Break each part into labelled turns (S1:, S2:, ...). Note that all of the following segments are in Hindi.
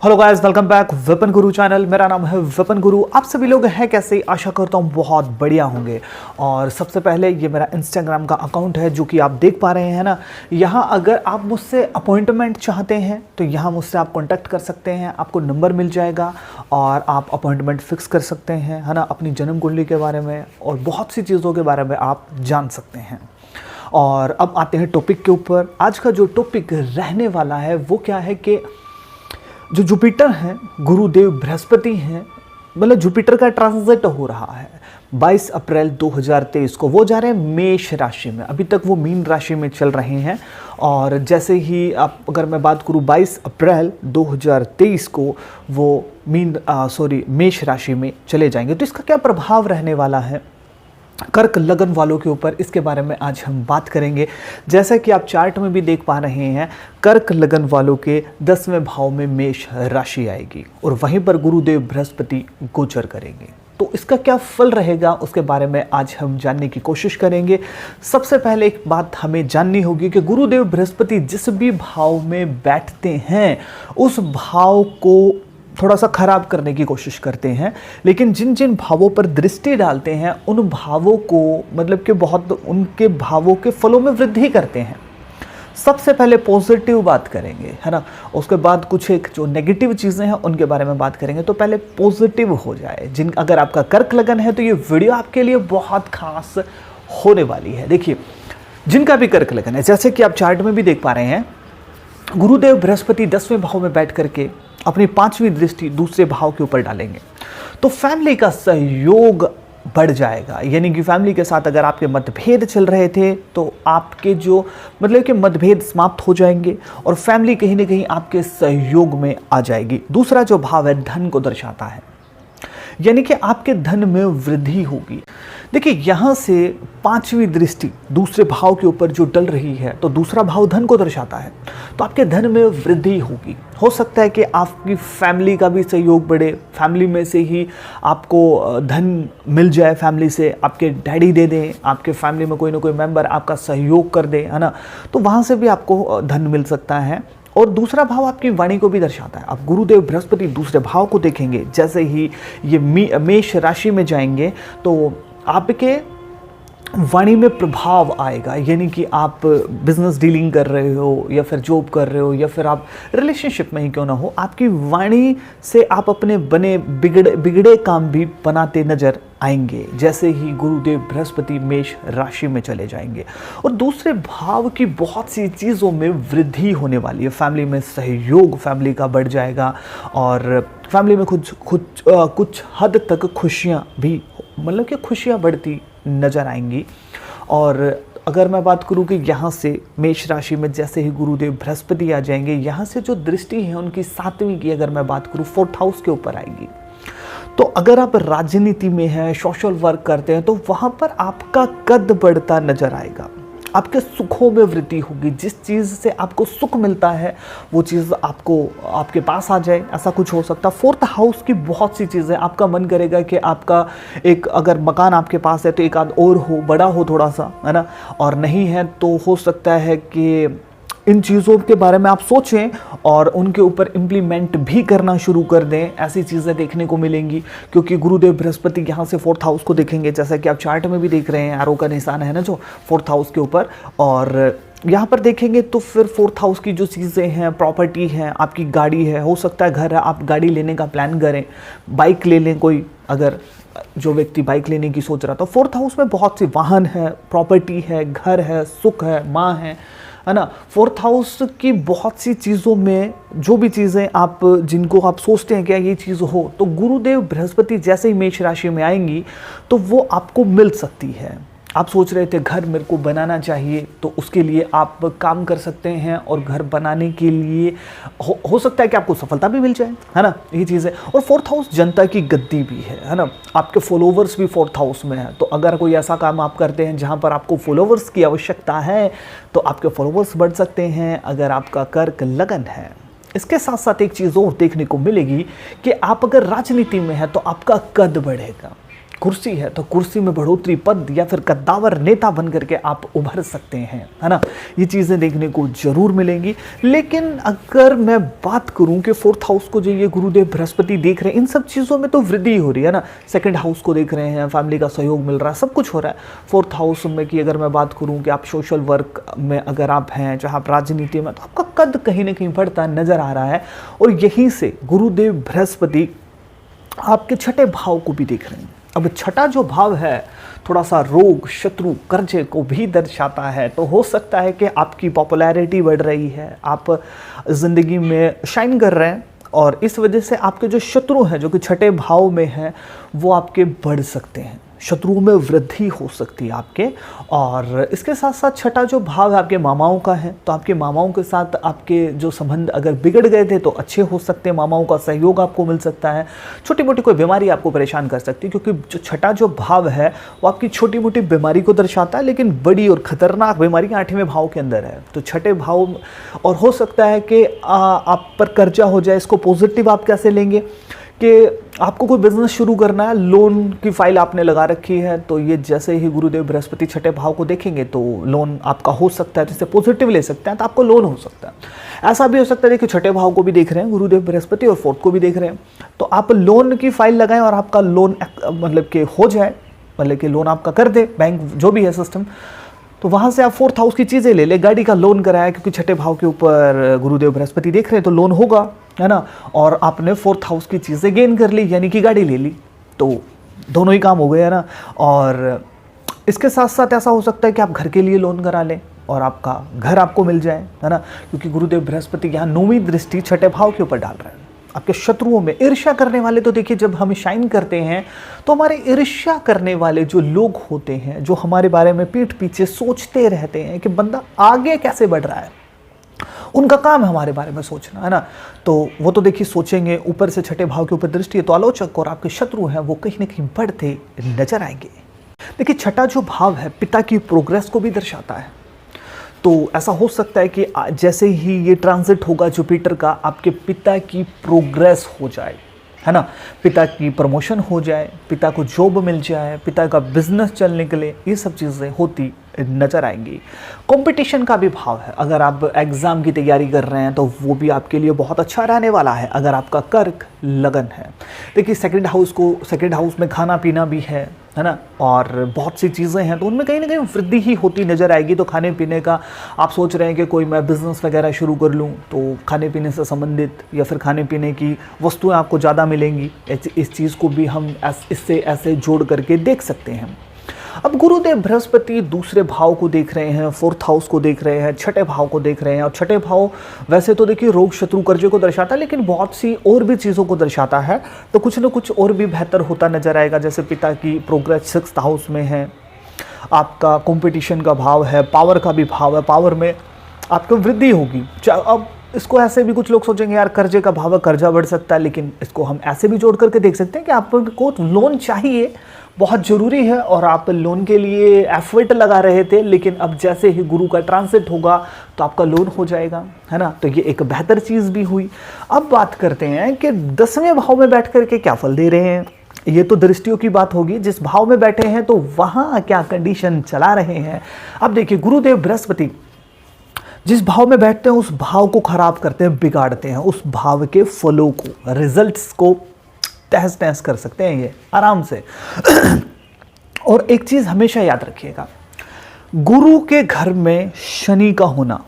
S1: Hello guys, welcome back Vipin गुरु चैनल। मेरा नाम है विपिन गुरु। आप सभी लोग हैं कैसे? आशा करता हूँ बहुत बढ़िया होंगे। और सबसे पहले ये मेरा इंस्टाग्राम का अकाउंट है जो कि आप देख पा रहे हैं ना। यहाँ अगर आप मुझसे अपॉइंटमेंट चाहते हैं तो यहाँ मुझसे आप कॉन्टैक्ट कर सकते हैं। आपको नंबर मिल जाएगा और आप अपॉइंटमेंट फिक्स कर सकते हैं, है ना। अपनी जन्म कुंडली के बारे में और बहुत सी चीज़ों के बारे में आप जान सकते हैं। और अब आते हैं टॉपिक के ऊपर। आज का जो टॉपिक रहने वाला है वो क्या है कि जो जुपिटर हैं, गुरुदेव बृहस्पति हैं, मतलब जुपिटर का ट्रांजिट हो रहा है 22 अप्रैल 2023 को। वो जा रहे हैं मेष राशि में। अभी तक वो मीन राशि में चल रहे हैं और जैसे ही आप अगर मैं बात करूँ 22 अप्रैल 2023 को वो मेष राशि में चले जाएंगे। तो इसका क्या प्रभाव रहने वाला है कर्क लगन वालों के ऊपर, इसके बारे में आज हम बात करेंगे। जैसा कि आप चार्ट में भी देख पा रहे हैं, कर्क लगन वालों के 10वें भाव में मेष राशि आएगी और वहीं पर गुरुदेव बृहस्पति गोचर करेंगे। तो इसका क्या फल रहेगा उसके बारे में आज हम जानने की कोशिश करेंगे। सबसे पहले एक बात हमें जाननी होगी कि गुरुदेव बृहस्पति जिस भी भाव में बैठते हैं उस भाव को थोड़ा सा खराब करने की कोशिश करते हैं, लेकिन जिन जिन भावों पर दृष्टि डालते हैं उन भावों को मतलब कि बहुत उनके भावों के फलों में वृद्धि करते हैं। सबसे पहले पॉजिटिव बात करेंगे, है ना। उसके बाद कुछ एक जो नेगेटिव चीज़ें हैं उनके बारे में बात करेंगे। तो पहले पॉजिटिव हो जाए। अगर आपका कर्क लगन है तो ये वीडियो आपके लिए बहुत खास होने वाली है। देखिए, जिनका भी कर्क लगन है, जैसे कि आप चार्ट में भी देख पा रहे हैं, गुरुदेव बृहस्पति 10वें भाव में बैठ करके अपनी 5वीं दृष्टि दूसरे भाव के ऊपर डालेंगे तो फैमिली का सहयोग बढ़ जाएगा। यानी कि फैमिली के साथ अगर आपके मतभेद चल रहे थे तो आपके जो मतलब कि मतभेद समाप्त हो जाएंगे और फैमिली कहीं ना कहीं आपके सहयोग में आ जाएगी। दूसरा जो भाव है धन को दर्शाता है, यानी कि आपके धन में वृद्धि होगी। देखिए, यहाँ से 5वीं दृष्टि दूसरे भाव के ऊपर जो डल रही है तो दूसरा भाव धन को दर्शाता है, तो आपके धन में वृद्धि होगी। हो सकता है कि आपकी फैमिली का भी सहयोग बढ़े, फैमिली में से ही आपको धन मिल जाए, फैमिली से आपके डैडी दे दें, आपके फैमिली में कोई ना कोई मेंबर आपका सहयोग कर दे, है ना। तो वहाँ से भी आपको धन मिल सकता है। और दूसरा भाव आपकी वाणी को भी दर्शाता है। आप गुरुदेव बृहस्पति दूसरे भाव को देखेंगे, जैसे ही ये मेष राशि में जाएंगे तो आपके वाणी में प्रभाव आएगा। यानी कि आप बिजनेस डीलिंग कर रहे हो या फिर जॉब कर रहे हो या फिर आप रिलेशनशिप में ही क्यों ना हो, आपकी वाणी से आप अपने बने बिगड़े काम भी बनाते नजर आएंगे जैसे ही गुरुदेव बृहस्पति मेष राशि में चले जाएंगे। और दूसरे भाव की बहुत सी चीज़ों में वृद्धि होने वाली है। फैमिली में सहयोग फैमिली का बढ़ जाएगा और फैमिली में कुछ हद तक खुशियाँ भी मतलब कि खुशियाँ बढ़ती नज़र आएंगी। और अगर मैं बात करूँ कि यहाँ से मेष राशि में जैसे ही गुरुदेव बृहस्पति आ जाएंगे, यहाँ से जो दृष्टि है उनकी 7वीं की अगर मैं बात करूँ 4th हाउस के ऊपर आएगी। तो अगर आप राजनीति में हैं, सोशल वर्क करते हैं, तो वहाँ पर आपका कद बढ़ता नजर आएगा। आपके सुखों में वृद्धि होगी। जिस चीज़ से आपको सुख मिलता है वो चीज़ आपके पास आ जाए, ऐसा कुछ हो सकता है। 4th हाउस की बहुत सी चीज़ें, आपका मन करेगा कि आपका एक अगर मकान आपके पास है तो एक आध और हो, बड़ा हो थोड़ा सा, है ना। और नहीं है तो हो सकता है कि इन चीज़ों के बारे में आप सोचें और उनके ऊपर इम्प्लीमेंट भी करना शुरू कर दें। ऐसी चीज़ें देखने को मिलेंगी क्योंकि गुरुदेव बृहस्पति यहाँ से 4th हाउस को देखेंगे, जैसा कि आप चार्ट में भी देख रहे हैं, एरो का निशान है ना जो 4th हाउस के ऊपर। और यहाँ पर देखेंगे तो फिर 4th हाउस की जो चीज़ें हैं, प्रॉपर्टी है, आपकी गाड़ी है, हो सकता है घर है, आप गाड़ी लेने का प्लान करें, बाइक ले लें कोई, अगर जो व्यक्ति बाइक लेने की सोच रहा था। 4th हाउस में बहुत सी वाहन है, प्रॉपर्टी है, घर है, सुख है, माँ है ना। 4th हाउस की बहुत सी चीज़ों में जो भी चीज़ें आप जिनको आप सोचते हैं क्या ये चीज़ हो, तो गुरुदेव बृहस्पति जैसे ही मेष राशि में आएंगी तो वो आपको मिल सकती है। आप सोच रहे थे घर मेरे को बनाना चाहिए, तो उसके लिए आप काम कर सकते हैं और घर बनाने के लिए हो सकता है कि आपको सफलता भी मिल जाए, है ना। ये चीज़ है। और 4th हाउस जनता की गद्दी भी है ना। आपके फॉलोवर्स भी 4th हाउस में है, तो अगर कोई ऐसा काम आप करते हैं जहां पर आपको फॉलोवर्स की आवश्यकता है तो आपके फॉलोवर्स बढ़ सकते हैं अगर आपका कर्क लगन है। इसके साथ साथ एक चीज़ और देखने को मिलेगी कि आप अगर राजनीति में हैं तो आपका कद बढ़ेगा। कुर्सी है तो कुर्सी में बढ़ोतरी, पद या फिर कद्दावर नेता बन करके आप उभर सकते हैं, है ना। ये चीज़ें देखने को जरूर मिलेंगी। लेकिन अगर मैं बात करूं कि फोर्थ हाउस को जो ये गुरुदेव बृहस्पति देख रहे हैं, इन सब चीज़ों में तो वृद्धि हो रही है ना। सेकंड हाउस को देख रहे हैं, फैमिली का सहयोग मिल रहा है, सब कुछ हो रहा है। फोर्थ हाउस में कि अगर मैं बात करूँ कि आप सोशल वर्क में अगर आप हैं, चाहे आप राजनीति में, तो आपका कद कहीं ना कहीं बढ़ता नजर आ रहा है। और यहीं से गुरुदेव बृहस्पति आपके छठे भाव को भी देख रहे हैं। अब छठा जो भाव है थोड़ा सा रोग, शत्रु, कर्जे को भी दर्शाता है। तो हो सकता है कि आपकी पॉपुलैरिटी बढ़ रही है, आप ज़िंदगी में शाइन कर रहे हैं और इस वजह से आपके जो शत्रु हैं जो कि छठे भाव में हैं वो आपके बढ़ सकते हैं, शत्रुओं में वृद्धि हो सकती है आपके। और इसके साथ साथ छठा जो भाव है आपके मामाओं का है, तो आपके मामाओं के साथ आपके जो संबंध अगर बिगड़ गए थे तो अच्छे हो सकते हैं, मामाओं का सहयोग आपको मिल सकता है। छोटी मोटी कोई बीमारी आपको परेशान कर सकती है, क्योंकि जो छठा जो भाव है वो आपकी छोटी मोटी बीमारी को दर्शाता है, लेकिन बड़ी और खतरनाक बीमारी 8वें भाव के अंदर है। तो छठे भाव, और हो सकता है कि आप पर कर्जा हो जाए। इसको पॉजिटिव आप कैसे लेंगे कि आपको कोई बिजनेस शुरू करना है, लोन की फाइल आपने लगा रखी है, तो ये जैसे ही गुरुदेव बृहस्पति छठे भाव को देखेंगे तो लोन आपका हो सकता है, जिससे पॉजिटिव ले सकते हैं तो आपको लोन हो सकता है। ऐसा भी हो सकता है, देखिए छठे भाव को भी देख रहे हैं गुरुदेव बृहस्पति और फोर्थ को भी देख रहे हैं, तो आप लोन की फाइल लगाएं और आपका लोन मतलब कि हो जाए, मतलब कि लोन आपका कर दे बैंक, जो भी है सिस्टम। तो वहाँ से आप फोर्थ हाउस की चीज़ें ले ले, गाड़ी का लोन कराया, क्योंकि छठे भाव के ऊपर गुरुदेव बृहस्पति देख रहे हैं तो लोन होगा, है ना। और आपने फोर्थ हाउस की चीज़ें गेन कर ली, यानी कि गाड़ी ले ली, तो दोनों ही काम हो गए, है ना। और इसके साथ साथ ऐसा हो सकता है कि आप घर के लिए लोन करा लें और आपका घर आपको मिल जाए, है ना, क्योंकि गुरुदेव बृहस्पति यहाँ 9वीं दृष्टि छठे भाव के ऊपर डाल रहे हैं। आपके शत्रुओं में ईर्ष्या करने वाले, तो देखिए जब हम शाइन करते हैं तो हमारे ईर्ष्या करने वाले जो लोग होते हैं, जो हमारे बारे में पीठ पीछे सोचते रहते हैं कि बंदा आगे कैसे बढ़ रहा है, उनका काम है हमारे बारे में सोचना, है ना। तो वो तो देखिए सोचेंगे, ऊपर से छठे भाव के ऊपर दृष्टि है तो आलोचक और आपके शत्रु हैं वो कहीं ना कहीं बढ़ते नजर आएंगे। देखिए छठा जो भाव है पिता की प्रोग्रेस को भी दर्शाता है। तो ऐसा हो सकता है कि जैसे ही ये ट्रांजिट होगा जुपिटर का, आपके पिता की प्रोग्रेस हो जाए, है ना, पिता की प्रमोशन हो जाए, पिता को जॉब मिल जाए, पिता का बिजनेस चलने के लिए, ये सब चीज़ें होती नजर आएंगी। कंपटीशन का भी भाव है, अगर आप एग्ज़ाम की तैयारी कर रहे हैं तो वो भी आपके लिए बहुत अच्छा रहने वाला है, अगर आपका कर्क लगन है। देखिए सेकंड हाउस में खाना पीना भी है ना, और बहुत सी चीज़ें हैं, तो उनमें कहीं ना कहीं वृद्धि ही होती नज़र आएगी। तो खाने पीने का आप सोच रहे हैं कि कोई मैं बिज़नेस वगैरह शुरू कर लूँ, तो खाने पीने से संबंधित या फिर खाने पीने की वस्तुएं आपको ज़्यादा मिलेंगी। इस चीज़ को भी हम इससे ऐसे जोड़ करके देख सकते हैं। अब गुरुदेव बृहस्पति दूसरे भाव को देख रहे हैं, फोर्थ हाउस को देख रहे हैं, छठे भाव को देख रहे हैं। और छठे भाव वैसे तो देखिए रोग, शत्रु, कर्जे को दर्शाता है, लेकिन बहुत सी और भी चीज़ों को दर्शाता है। तो कुछ न कुछ और भी बेहतर होता नजर आएगा। जैसे पिता की प्रोग्रेस 6th हाउस में है, आपका कंपटीशन का भाव है, पावर का भी भाव है, पावर में आपको वृद्धि होगी। अब इसको ऐसे भी कुछ लोग सोचेंगे यार कर्जे का भाव है, कर्जा बढ़ सकता है, लेकिन इसको हम ऐसे भी जोड़ करके देख सकते हैं कि आपको लोन चाहिए, बहुत ज़रूरी है, और आप लोन के लिए एफर्ट लगा रहे थे, लेकिन अब जैसे ही गुरु का ट्रांसिट होगा तो आपका लोन हो जाएगा, है ना। तो ये एक बेहतर चीज़ भी हुई। अब बात करते हैं कि 10वें भाव में बैठ करके क्या फल दे रहे हैं। ये तो दृष्टियों की बात होगी, जिस भाव में बैठे हैं तो वहाँ क्या कंडीशन चला रहे हैं। अब देखिए गुरुदेव बृहस्पति जिस भाव में बैठते हैं उस भाव को खराब करते हैं, बिगाड़ते हैं, उस भाव के फलों को, रिजल्ट्स को तहस नहस कर सकते हैं ये आराम से। और एक चीज हमेशा याद रखिएगा, गुरु के घर में शनि का होना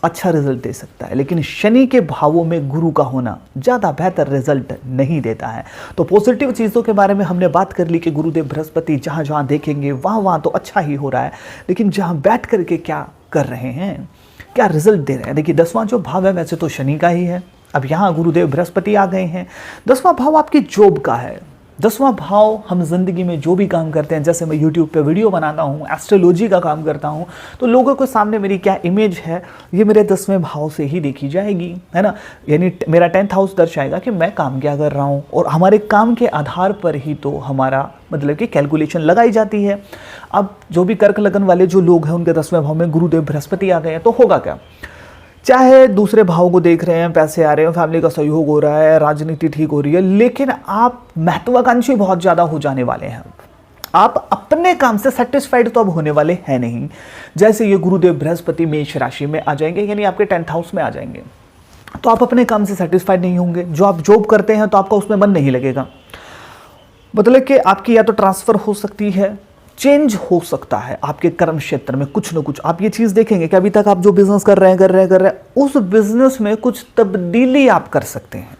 S1: अच्छा रिजल्ट दे सकता है, लेकिन शनि के भावों में गुरु का होना ज़्यादा बेहतर रिजल्ट नहीं देता है। तो पॉजिटिव चीज़ों के बारे में हमने बात कर ली कि गुरुदेव बृहस्पति जहाँ जहाँ देखेंगे वहाँ तो अच्छा ही हो रहा है, लेकिन जहाँ बैठ करके क्या कर रहे हैं, क्या रिजल्ट दे रहे हैं। देखिए 10वां जो भाव है वैसे तो शनि का ही है, अब यहाँ गुरुदेव बृहस्पति आ गए हैं। 10वां भाव आपकी जॉब का है। 10वां भाव हम जिंदगी में जो भी काम करते हैं, जैसे मैं YouTube पे वीडियो बनाता हूँ, एस्ट्रोलॉजी का काम करता हूँ, तो लोगों के सामने मेरी क्या इमेज है ये मेरे 10वें भाव से ही देखी जाएगी, है ना। यानी मेरा 10th हाउस दर्शाएगा कि मैं काम क्या कर रहा हूँ, और हमारे काम के आधार पर ही तो हमारा मतलब कि कैलकुलेशन लगाई जाती है। अब जो भी कर्क लगन वाले जो लोग हैं उनके 10वें भाव में गुरुदेव बृहस्पति आ गए हैं, तो होगा क्या, चाहे दूसरे भाव को देख रहे हैं, पैसे आ रहे हैं, फैमिली का सहयोग हो रहा है, राजनीति ठीक हो रही है, लेकिन आप महत्वाकांक्षी बहुत ज़्यादा हो जाने वाले हैं। आप अपने काम से सेटिस्फाइड तो अब होने वाले हैं नहीं। जैसे ये गुरुदेव बृहस्पति मेष राशि में आ जाएंगे, यानी आपके 10th हाउस में आ जाएंगे, तो आप अपने काम से सेटिस्फाइड नहीं होंगे। जो आप जॉब करते हैं तो आपका उसमें मन नहीं लगेगा, मतलब कि आपकी या तो ट्रांसफर हो सकती है, चेंज हो सकता है आपके कर्म क्षेत्र में कुछ ना कुछ। आप ये चीज देखेंगे कि अभी तक आप जो बिजनेस कर रहे हैं उस बिजनेस में कुछ तब्दीली आप कर सकते हैं।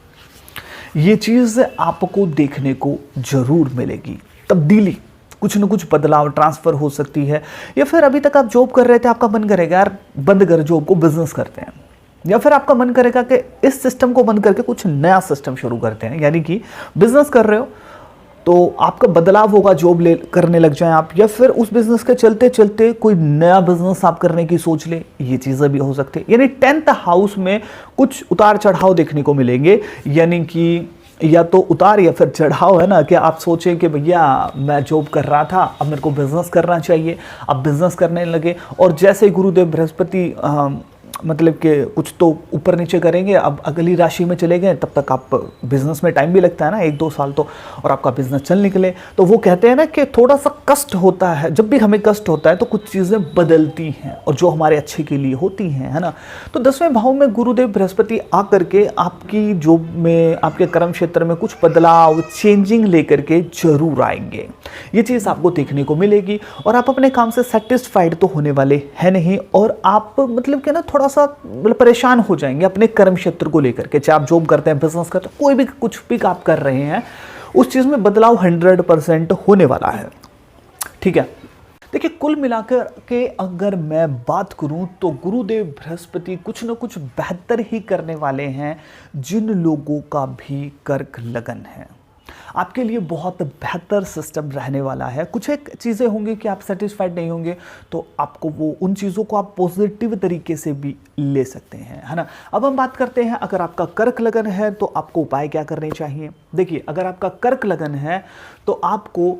S1: ये चीज आपको देखने को जरूर मिलेगी, तब्दीली, कुछ ना कुछ बदलाव, ट्रांसफर हो सकती है। या फिर अभी तक आप जॉब कर रहे थे, आपका मन करेगा यार बंद कर जॉब को, बिजनेस करते हैं। या फिर आपका मन करेगा कि इस सिस्टम को बंद करके कुछ नया सिस्टम शुरू करते हैं, यानी कि बिजनेस कर रहे हो तो आपका बदलाव होगा, जॉब ले करने लग जाएं आप, या फिर उस बिजनेस के चलते चलते कोई नया बिजनेस आप करने की सोच ले। ये चीज़ें भी हो सकती है। यानी 10th हाउस में कुछ उतार चढ़ाव देखने को मिलेंगे, यानी कि या तो उतार या फिर चढ़ाव है ना, कि आप सोचें कि भैया मैं जॉब कर रहा था, अब मेरे को बिजनेस करना चाहिए, अब बिजनेस करने लगे, और जैसे ही गुरुदेव बृहस्पति मतलब कि कुछ तो ऊपर नीचे करेंगे, अब अगली राशि में चले गए, तब तक आप बिजनेस में टाइम भी लगता है ना, 1-2 साल तो, और आपका बिजनेस चल निकले। तो वो कहते हैं ना कि थोड़ा सा कष्ट होता है, जब भी हमें कष्ट होता है तो कुछ चीज़ें बदलती हैं और जो हमारे अच्छे के लिए होती हैं, है ना। तो 10वें भाव में गुरुदेव बृहस्पति आकर के आपकी जॉब में, आपके कर्म क्षेत्र में कुछ बदलाव, चेंजिंग लेकर के जरूर आएंगे। ये चीज़ आपको देखने को मिलेगी और आप अपने काम से सेटिस्फाइड तो होने वाले हैं नहीं, और आप मतलब कि ना थोड़ा सा मतलब परेशान हो जाएंगे अपने कर्म क्षेत्र को लेकर के। चाहे आप जॉब करते हैं, बिजनेस करते हैं, कोई भी कुछ भी आप कर रहे हैं, उस चीज में बदलाव 100% होने वाला है। ठीक है, देखिए कुल मिलाकर के अगर मैं बात करूं तो गुरुदेव बृहस्पति कुछ न कुछ बेहतर ही करने वाले हैं जिन लोगों का भी कर्क लगन है। आपके लिए बहुत बेहतर सिस्टम रहने वाला है। कुछ एक चीज़ें होंगी कि आप सेटिस्फाइड नहीं होंगे, तो आपको वो उन चीज़ों को आप पॉजिटिव तरीके से भी ले सकते हैं, है ना। अब हम बात करते हैं, अगर आपका कर्क लगन है तो आपको उपाय क्या करने चाहिए। देखिए अगर आपका कर्क लगन है तो आपको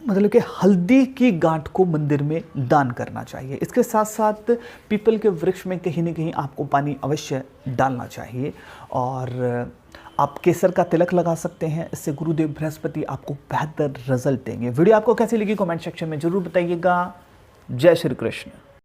S1: मतलब कि हल्दी की गांठ को मंदिर में दान करना चाहिए। इसके साथ साथ पीपल के वृक्ष में कहीं ना कहीं आपको पानी अवश्य डालना चाहिए, और आप केसर का तिलक लगा सकते हैं। इससे गुरुदेव बृहस्पति आपको बेहतर रिजल्ट देंगे। वीडियो आपको कैसी लगी कमेंट सेक्शन में जरूर बताइएगा। जय श्री कृष्ण।